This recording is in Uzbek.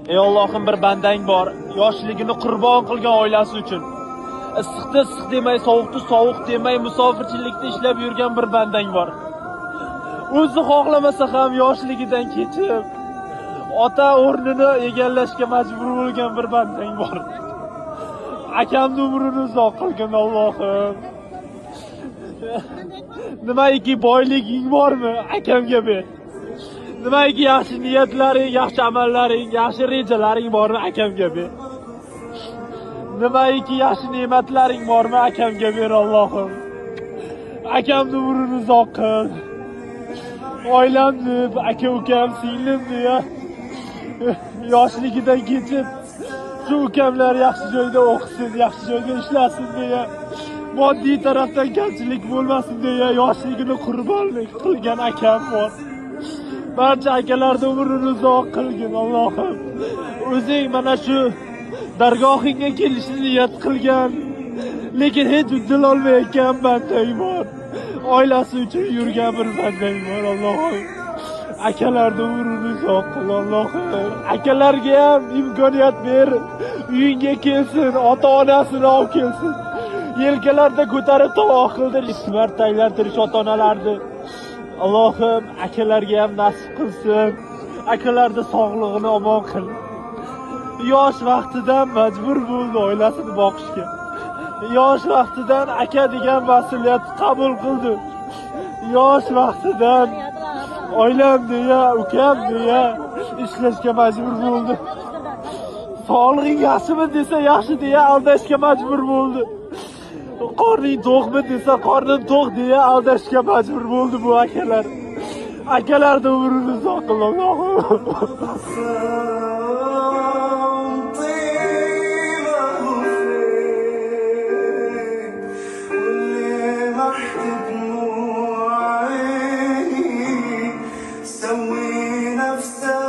Ey Allohim, bir bandang bor, yoshligini qurbon qilgan oilasi uchun. Issiqda issiq demay, sovuqda sovuq demay, musofirchilikda ishlab yurgan bir bandang bor. O'zi xohlamasa ham yoshligidan kechib, ota o'rnini egallashga majbur bo'lgan bir bandang bor. Akamni umrini uzoq qilgin Allohim. Nimaiki boyliging bormi, akamga ber. Nimaiki yaxshi niyatlaring, yaxshi amallaring, yaxshi rejalaring bormi, akamga ber. Nimaiki yaxshi ne'matlaring bormi, akamga ber Allohim. Akamni umrini uzoq qil. Oilamni, aka-ukam, singlimni yoshligidan kechib, shu ukamlar yaxshi joyda o'qisin, yaxshi joyda ishlasin deya, moddiy tarafdan kamchilik bo'lmasin deya yoshligini qurbonlik qilgan akam bor. Barcha akalarning umrini uzoq qilgin Allohim. O'zing mana shu dargohingga kelishni niyat qilgan, lekin hech uddal olmayotgan bandang bor. Oilasi uchun yurgan bir bandang bor Allohim. Akalarning umrini uzoq qil Allohim. Akalarga ham imkoniyat ber, uyingga kelsin, ota-onasini olib kelsin. Yelkalarda ko'tarib tovoq qildirish, ismat taylantirish ota-onalarni. Allohim akalarga ham nasib qilsin. Akalarning sog'lig'ini omon qil. Yosh vaqtidan majbur bo'ldi oilasini boqishga. Yosh vaqtidan aka degan mas'uliyatni qabul qildi. Yosh vaqtidan oilam deya, ukam deya ishlashga majbur bo'ldi. Sog'lig'ing yaxshimi desa yaxshi deya aldashga majbur bo'ldi. Qorning to'qmi desa qornim to'q deya aldashga majbur bo'ldi bu akalar. Akalarning umrini uzoq qil Allohim. سوي نفسك